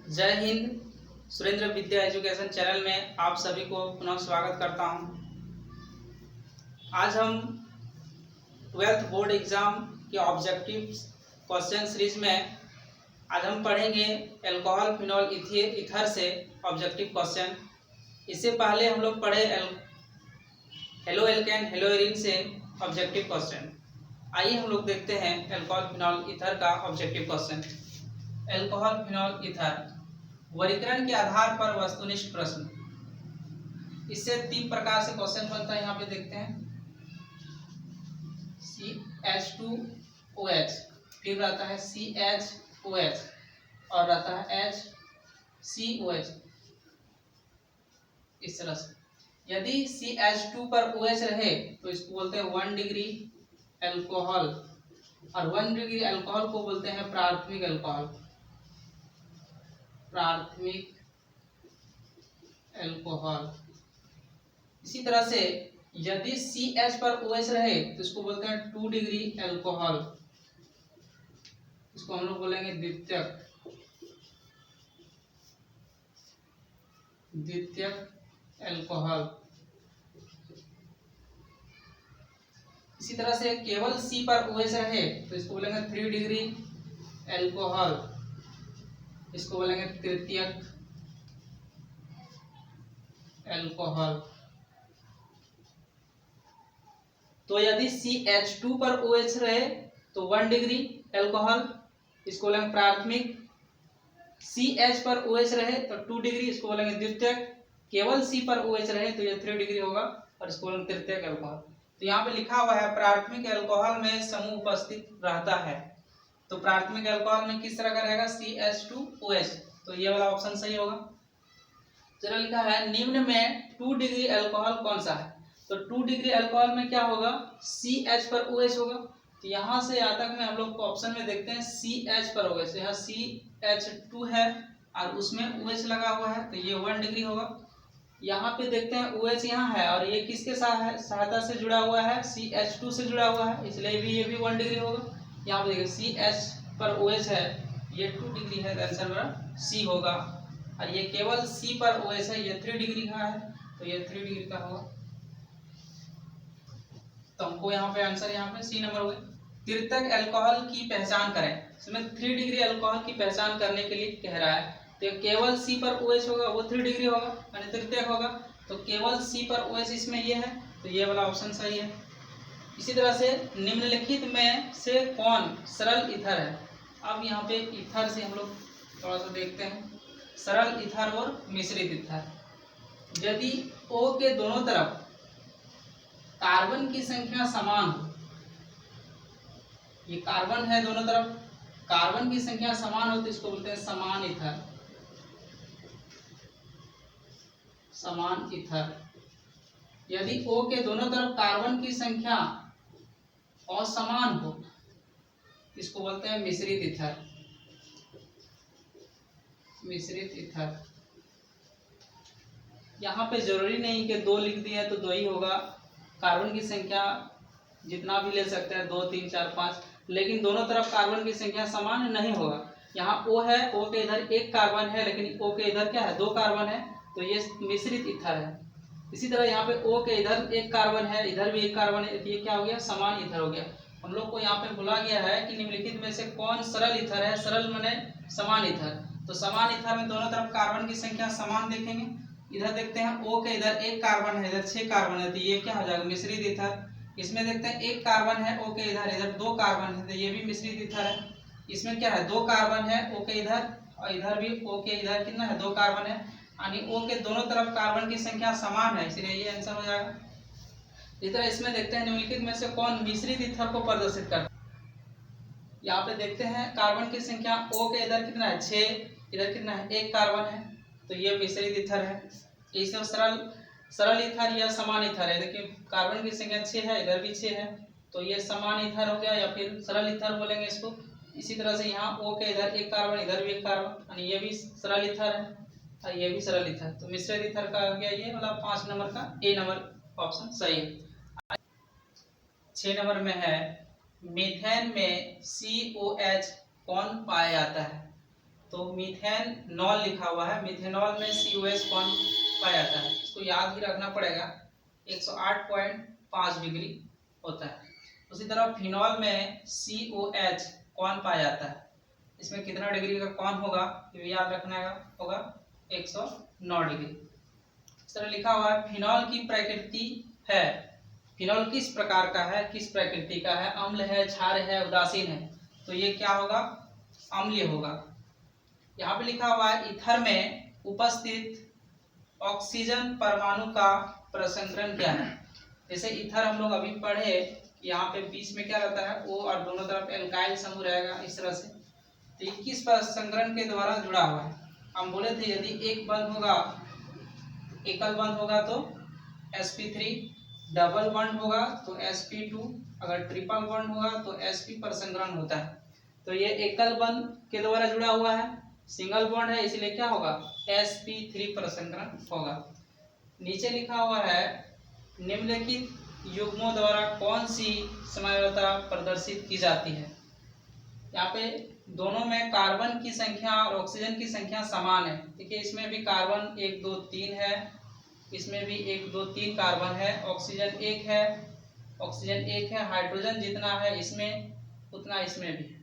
जय हिंद। सुरेंद्र विद्या education channel में आप सभी को पुनः स्वागत करता हूं। आज हम 12th बोर्ड एग्जाम के ऑब्जेक्टिव क्वेश्चन सीरीज में आज हम पढ़ेंगे अल्कोहल फिनॉल ईथर से ऑब्जेक्टिव क्वेश्चन। इससे पहले हम लोग पढ़े हेलो एल्केन हेलोइरिन से ऑब्जेक्टिव क्वेश्चन। आइए हम लोग देखते हैं अल्कोहल फिनॉल ईथर का objective question. Alcohol phenol ether वर्गीकरण के आधार पर वस्तुनिष्ठ प्रश्न। इससे तीन प्रकार से क्वेश्चन बनता है। यहाँ पे देखते हैं CH2OH, फिर रहता है CHOH और रहता है HCOH। इस तरह से यदि CH2 पर OH रहे तो इसको बोलते हैं 1 डिग्री अल्कोहल, और 1 डिग्री अल्कोहल को बोलते हैं प्राथमिक अल्कोहल। प्राथमिक अल्कोहल। इसी तरह से यदि CH पर OH रहे तो इसको बोलते हैं 2 डिग्री अल्कोहल। इसको हम लोग बोलेंगे द्वितीयक अल्कोहल। इसी तरह से केवल C पर OH रहे तो इसको बोलेंगे 3 डिग्री अल्कोहल। इसको बोलेंगे तृतीयक अल्कोहल। तो यदि CH2 पर OH रहे तो 1 डिग्री अल्कोहल, इसको बोलेंगे प्राथमिक। CH पर OH रहे तो 2 डिग्री, इसको बोलेंगे द्वितीयक। केवल C पर OH रहे तो यह 3 डिग्री होगा और इसको बोलेंगे तृतीयक अल्कोहल। तो यहाँ पे लिखा हुआ है प्राथमिक अल्कोहल में समूह उपस्थित रहता है। तो प्राथमिक अल्कोहल में किस तरह का रहेगा? CH2OH। तो ये वाला ऑप्शन सही होगा। जरा लिखा है निम्न में 2 डिग्री अल्कोहल कौन सा है? तो 2 डिग्री अल्कोहल में क्या होगा? CH पर OH होगा। तो यहाँ से यहाँ तक में हम लोग ऑप्शन में देखते हैं CH पर OH। यहाँ CH2 है और उसमें OH लगा हुआ है तो ये 1 डिग्री होगा। यहाँ पे देखते हैं OH यहाँ है और ये किसके सहायता से जुड़ा हुआ है? CH2 से जुड़ा हुआ है, इसलिए भी ये भी 1 डिग्री होगा। यहाँ पे देखिए CH पर OH है, ये 2 डिग्री है, आंसर मेरा C होगा। और ये केवल C पर OH है, ये 3 डिग्री का है तो ये 3 डिग्री का होगा। तो हमको यहाँ पे आंसर यहाँ पे C नंबर हो गया। तृतीयक अल्कोहल की पहचान करें। इसमें 3 डिग्री अल्कोहल की पहचान करने के लिए कह रहा है। तो केवल C पर OH होगा, वो 3 डिग्री होगा यानी तृतीयक होगा। तो केवल C पर OH इसमें ये है तो ये वाला ऑप्शन सही है। इसी तरह से निम्नलिखित में से कौन सरल ईथर है? अब यहाँ पे ईथर से हम लोग थोड़ा सा देखते हैं, सरल ईथर और मिश्रित ईथर। यदि O के दोनों तरफ कार्बन की संख्या समान हो, ये कार्बन है दोनों तरफ, कार्बन की संख्या समान हो तो इसको बोलते हैं समान ईथर। समान ईथर। यदि O के दोनों तरफ कार्बन की संख्या असमान हो इसको बोलते हैं मिश्रित ईथर। मिश्रित ईथर। यहाँ पे जरूरी नहीं कि 2 लिख दिए तो 2 ही होगा, कार्बन की संख्या जितना भी ले सकते हैं 2 3 4 5, लेकिन दोनों तरफ कार्बन की संख्या समान नहीं होगा। यहाँ O है, O के इधर 1 कार्बन है लेकिन O के इधर क्या है? 2 कार्बन है तो ये मिश्रित ईथर है। इसी तरह यहाँ पे O के इधर 1 कार्बन है, इधर भी 1 कार्बन है, तो ये क्या हो गया? समान ईथर हो गया। हम लोग को यहाँ पे बोला गया है कि निम्नलिखित में से कौन सरल ईथर है? सरल माने समान ईथर। तो समान ईथर में दोनों तरफ कार्बन की संख्या समान देखेंगे। इधर देखते हैं O के इधर 1 कार्बन है, इधर 6 कार्बन है, तो ये क्या हो जाएगा? मिश्रित ईथर। इसमें देखते हैं 1 कार्बन है O के इधर, इधर 2 कार्बन है, तो ये भी मिश्रित ईथर है। इसमें क्या है? 2 कार्बन है O के इधर और इधर भी O के इधर कितना है? 2 कार्बन है, यानी O के दोनों तरफ कार्बन की संख्या समान है, इसलिए ये आंसर हो जाएगा। इस तरह इसमें देखते हैं निम्नलिखित में से कौन मिश्रित ईथर को प्रदर्शित करता है। यहाँ पे देखते हैं कार्बन की संख्या O के इधर कितना है? 6, इधर कितना है? 1 कार्बन है, तो ये मिश्रित ईथर है। इसमें सरल ईथर या समान ईथर है। देखिए कार्बन की संख्या 6 है, इधर भी 6 है, तो ये समान ईथर हो गया या फिर सरल ईथर बोलेंगे इसको। इसी तरह से यहाँ O के इधर 1 कार्बन, इधर भी 1 कार्बन, यानी ये भी सरल ईथर है और ये भी सरल ईथर। तो मिश्रित ईथर का हो गया ये वाला 5 नंबर का A नंबर ऑप्शन सही है। 6 नंबर में है मीथेन में COH कौन पाया जाता है? तो मीथेनॉल लिखा हुआ है, मिथेनॉल में COH कौन पाया जाता है, इसको याद ही रखना पड़ेगा, 108.5 डिग्री होता है। उसी तरह फिनॉल में COH कौन पाया जाता है, इसमें कितना डिग्री का कौन होगा, ये याद रखना होगा 109 डिग्री। इस तरह लिखा हुआ है फिनॉल की प्रकृति है, फिनॉल किस प्रकार का है, किस प्रकृति का है, अम्ल है, क्षार है, उदासीन है, तो ये क्या होगा, अम्लीय होगा। यहाँ पे लिखा हुआ है ईथर में उपस्थित ऑक्सीजन परमाणु का प्रसंकरण क्या है। जैसे ईथर हम लोग अभी पढ़े, यहाँ पे बीच में क्या रहता है O और दोनों तरफ एल्काइल समूह रहेगा इस तरह से, तो ये किस प्रसंकरण के द्वारा जुड़ा हुआ है। हम बोले थे यदि एक बंध होगा, एकल बंध होगा तो sp3, डबल बंध होगा तो sp2, अगर ट्रिपल बंध होगा तो sp प्रसंकरण होता है। तो ये एकल बंध के द्वारा जुड़ा हुआ है, सिंगल बॉन्ड है, इसलिए क्या होगा, sp3 प्रसंकरण होगा। नीचे लिखा हुआ है निम्नलिखित युग्मों द्वारा कौन सी समझौता प्रदर्शित की जाती है। यहाँ पे दोनों में कार्बन की संख्या और ऑक्सीजन की संख्या समान है। देखिए इसमें भी कार्बन 1 2 3 है, इसमें भी 1 2 3 कार्बन है, ऑक्सीजन 1 है, ऑक्सीजन 1 है, हाइड्रोजन जितना है इसमें उतना इसमें भी है।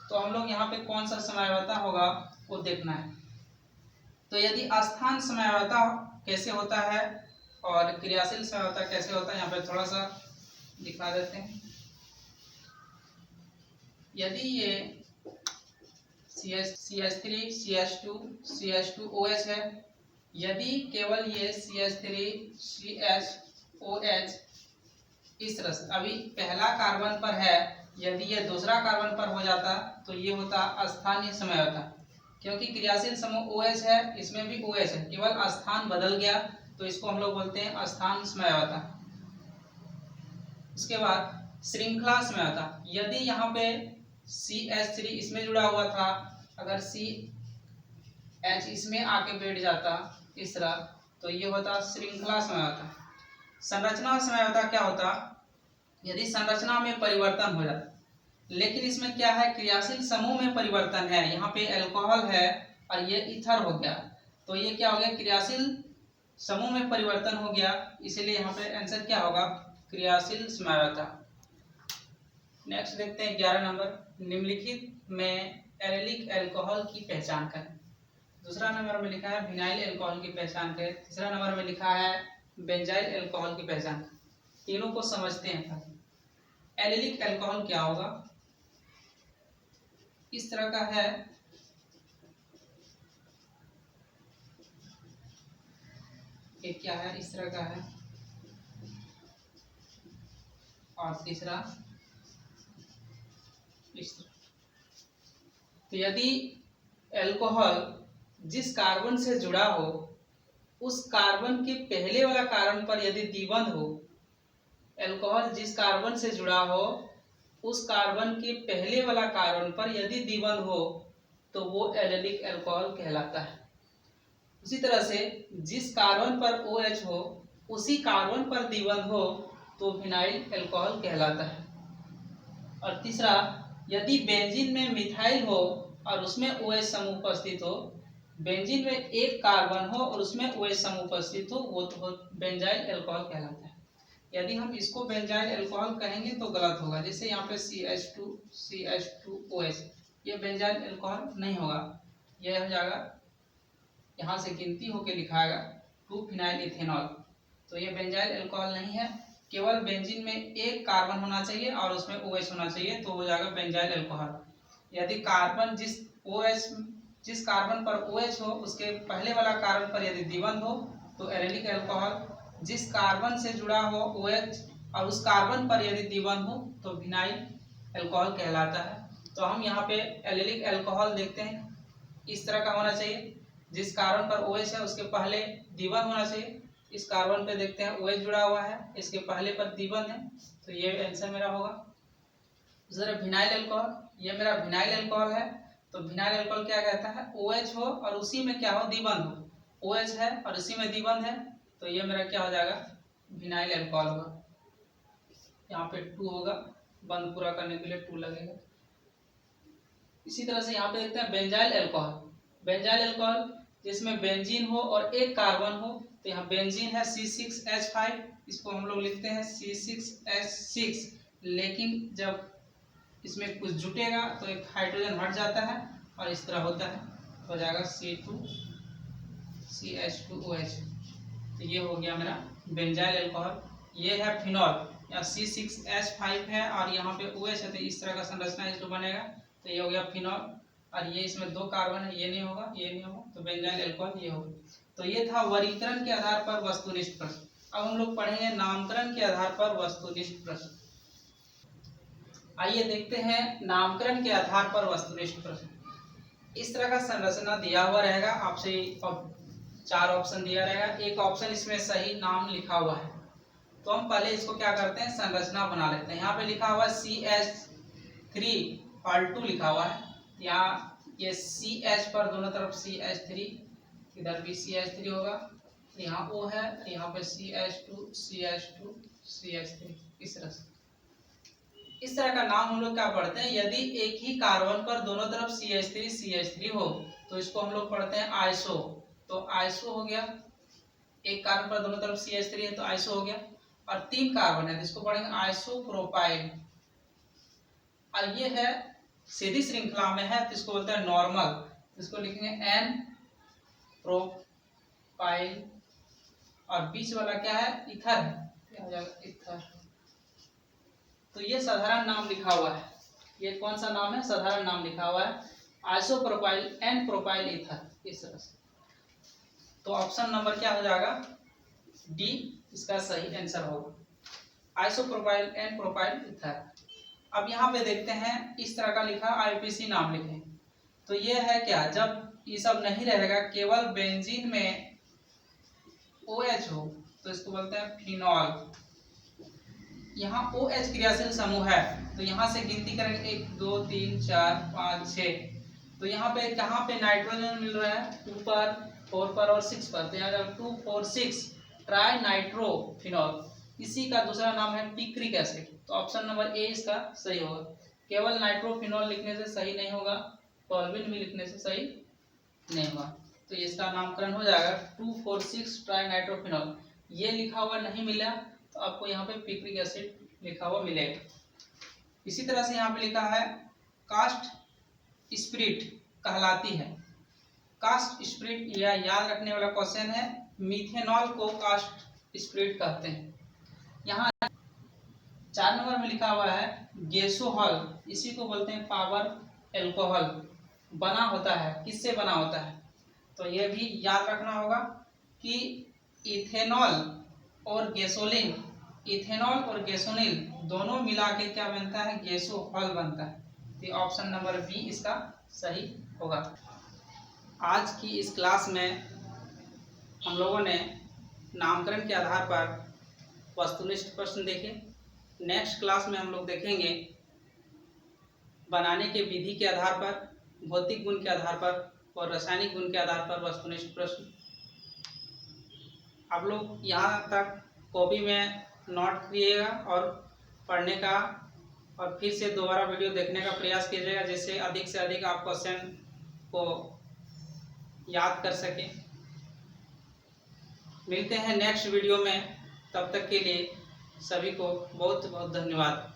तो हम लोग यहाँ पे कौन सा समझौता होगा वो देखना है। तो यदि स्थान समझौता कैसे होता है और क्रियाशील समझौता कैसे होता है, यहाँ पे थोड़ा सा दिखा देते हैं। यदि ये CH3 CH2 CH2OH है, यदि केवल ये CH3 CHOH इस तरह से अभी पहला कार्बन पर है, यदि ये दूसरा कार्बन पर हो जाता तो ये होता अस्थानीय समझौता, क्योंकि क्रियाशील समूह OH है, इसमें भी OH है, केवल स्थान बदल गया तो इसको हम लोग बोलते हैं अस्थान समझौता। उसके बाद श्रृंखला समझौता, यदि यहाँ पे CH3 इसमें जुड़ा हुआ था, अगर CH इसमें आके बैठ जाता इस तरह, तो ये होता श्रृंखला समझौता। संरचना समझौता क्या होता, यदि संरचना में परिवर्तन हो जाता, लेकिन इसमें क्या है, क्रियाशील समूह में परिवर्तन है, यहाँ पे अल्कोहल है और ये ईथर हो गया, तो ये क्या हो गया, क्रियाशील समूह में परिवर्तन हो गया, इसीलिए यहाँ पे आंसर क्या होगा, क्रियाशील समझौता। नेक्स्ट देखते हैं 11 नंबर, निम्नलिखित में एलिलिक अल्कोहल की पहचान करें। दूसरा नंबर में लिखा है विनाइल अल्कोहल की पहचान करें, तीसरा नंबर में लिखा है बेंजाइल अल्कोहल की पहचान। तीनों को समझते हैं। एलिलिक अल्कोहल क्या होगा, इस तरह का है, ये क्या है, इस तरह का है, और तीसरा इस तरह। तो यदि अल्कोहल जिस कार्बन से जुड़ा हो, उस कार्बन के पहले वाला कार्बन पर यदि द्विबंध हो, अल्कोहल जिस कार्बन से जुड़ा हो उस कार्बन के पहले वाला कार्बन पर यदि द्विबंध हो तो वो एलिलिक अल्कोहल कहलाता है। उसी तरह से जिस कार्बन पर OH हो उसी कार्बन पर द्विबंध हो तो विनाइल अल्कोहल कहलाता है। और तीसरा, यदि बेंजीन में मिथाइल हो और उसमें OH समूह उपस्थित हो, बेंजीन में एक कार्बन हो और उसमें OH समूह उपस्थित हो, वो तो बेंजाइल अल्कोहल कहलाता है। यदि हम इसको बेंजाइल अल्कोहल कहेंगे तो गलत होगा, जैसे यहाँ पे CH2OH, ये बेंजाइल अल्कोहल नहीं होगा, यह हो जाएगा, यहाँ से गिनती होके लिखाएगा 2-फिनाइल इथेनॉल, तो ये बेंजाइल अल्कोहल नहीं है। केवल बेंजीन में एक कार्बन होना चाहिए और उसमें OH होना चाहिए तो हो जाएगा बेंजाइल अल्कोहल। यदि कार्बन जिस कार्बन पर OH हो उसके पहले वाला कार्बन पर यदि द्विबंध हो तो एलिलिक अल्कोहल, जिस कार्बन से जुड़ा हो OH और उस कार्बन पर यदि द्विबंध हो तो विनाइल अल्कोहल कहलाता है। तो हम यहाँ पे एलिलिक अल्कोहल देखते हैं, इस तरह का होना चाहिए, जिस कार्बन पर OH है उसके पहले द्विबंध होना चाहिए। इस कार्बन पे देखते हैं OH जुड़ा हुआ है, इसके पहले पर द्विबंध है, तो ये आंसर मेरा होगा। जरा विनाइल अल्कोहल, ये मेरा विनाइल अल्कोहल है, तो विनाइल अल्कोहल क्या कहता है, OH हो और उसी में क्या हो, द्विबंध हो, OH है और उसी में द्विबंध है, तो ये मेरा क्या हो जाएगा, विनाइल अल्कोहल होगा। यहाँ पे 2 होगा, बंद पूरा करने के लिए 2 लगेगा। इसी तरह से यहाँ पे देखते हैं बेंजाइल अल्कोहल। बेंजाइल अल्कोहल जिसमें बेंजीन हो और एक कार्बन हो, तो यहाँ बेंजीन है C6H5, इसको हम लोग लिखते हैं C6H6, लेकिन जब इसमें कुछ जुटेगा तो एक हाइड्रोजन हट जाता है और इस तरह होता है, हो जाएगा C2CH2OH। तो ये हो गया मेरा बेंजाइल अल्कोहल। ये है फिनॉल, या C6H5 है और यहाँ पे OH है, तो इस तरह का संरचना इसको बनेगा, तो ये हो गया फिनॉल। और ये इसमें 2 कार्बन है, ये नहीं होगा, ये नहीं होगा, तो बेंजाइल अल्कोहल ये होगा। तो ये था वर्गीकरण के आधार पर वस्तुनिष्ठ प्रश्न। अब हम लोग पढ़ेंगे नामकरण के आधार पर वस्तुनिष्ठ प्रश्न। आइए देखते हैं नामकरण के आधार पर वस्तुनिष्ठ प्रश्न। इस तरह का संरचना दिया हुआ रहेगा आपसे, 4 ऑप्शन दिया रहेगा, एक ऑप्शन इसमें सही नाम लिखा हुआ है। तो हम पहले इसको क्या करते हैं, संरचना बना लेते हैं। यहाँ पे लिखा हुआ CH3 लिखा हुआ है, यहाँ ये CH पर दोनों तरफ CH3, इधर भी CH3 होगा, यहाँ O है, यहाँ पे CH2 CH2 CH3, इस तरह से। इस तरह का नाम हम लोग क्या पढ़ते हैं, यदि एक ही कार्बन पर दोनों तरफ CH3 हो तो इसको हम लोग पढ़ते हैं आइसो। तो आइसो हो गया, एक कार्बन पर दोनों तरफ CH3 है तो आइसो हो गया। और 3 कार्बन है तो इसको पढ़ेंगे आइसोप्रोपाइल। और ये है सीधी श्रृंखला में है तो इसको बोलते हैं नॉर्मल, तो इसको लिखेंगे N प्रोपाइल। और बीच वाला क्या है, इथर है, क्या हो जाएगा, इथर। तो ये साधारण नाम लिखा हुआ है, ये कौन सा नाम है, साधारण नाम लिखा हुआ है, आइसोप्रोपाइल N प्रोपाइल इथर, इस तरह से। तो ऑप्शन नंबर क्या हो जाएगा, डी इसका सही आंसर होगा, आइसोप्रोपाइल N प्रोपाइल इथर। अब यहाँ पे देखते हैं, इस तरह का लिखा IPC नाम लिखें। तो ये है क्या, जब ये सब नहीं रहेगा, केवल बेंजीन में OH हो तो इसको बोलते हैं फिनॉल। यहाँ OH क्रियाशील समूह है तो यहाँ से गिनती करेंगे 1 2 3 4 5 6। तो यहाँ पे कहाँ पे नाइट्रोजन मिल रहा है, 2 पर 4 पर और 6 पर, तो यहाँ 2 4 6 ट्राई नाइट्रोफिनॉल। इसी का दूसरा नाम है पिक्रिक एसिड। तो ऑप्शन नंबर ए इसका सही होगा। केवल नाइट्रोफिनॉल लिखने से सही नहीं होगा, टॉल्विन भी लिखने से सही नहीं होगा। तो इसका नामकरण हो जाएगा 2,4,6 ट्राई नाइट्रोफिनॉल। ये लिखा हुआ नहीं मिला तो आपको यहाँ पे पिक्रिक एसिड लिखा हुआ मिलेगा। इसी तरह से यहाँ पे लिखा है कास्ट स्पिरिट कहलाती है। कास्ट स्पिरिट यह याद रखने वाला क्वेश्चन है, मिथेनॉल को कास्ट स्पिरिट कहते हैं। यहाँ 4 नंबर में लिखा हुआ है गैसोहॉल, इसी को बोलते हैं पावर एल्कोहल। बना होता है, किससे बना होता है, तो ये भी याद रखना होगा कि इथेनॉल और गैसोलीन, इथेनॉल और गैसोलीन दोनों मिला के क्या बनता है, गैसोहॉल बनता है। तो ऑप्शन नंबर बी इसका सही होगा। आज की इस क्लास में हम लोगों ने नामकरण के आधार पर वस्तुनिष्ठ प्रश्न देखे। नेक्स्ट क्लास में हम लोग देखेंगे बनाने के विधि के आधार पर, भौतिक गुण के आधार पर और रासायनिक गुण के आधार पर वस्तुनिष्ठ प्रश्न। आप लोग यहाँ तक कॉपी में नोट कीजिएगा और पढ़ने का और फिर से दोबारा वीडियो देखने का प्रयास कीजिएगा, जिससे अधिक से अधिक आप क्वेश्चन को याद कर सकें। मिलते हैं नेक्स्ट वीडियो में, तब तक के लिए सभी को बहुत बहुत धन्यवाद।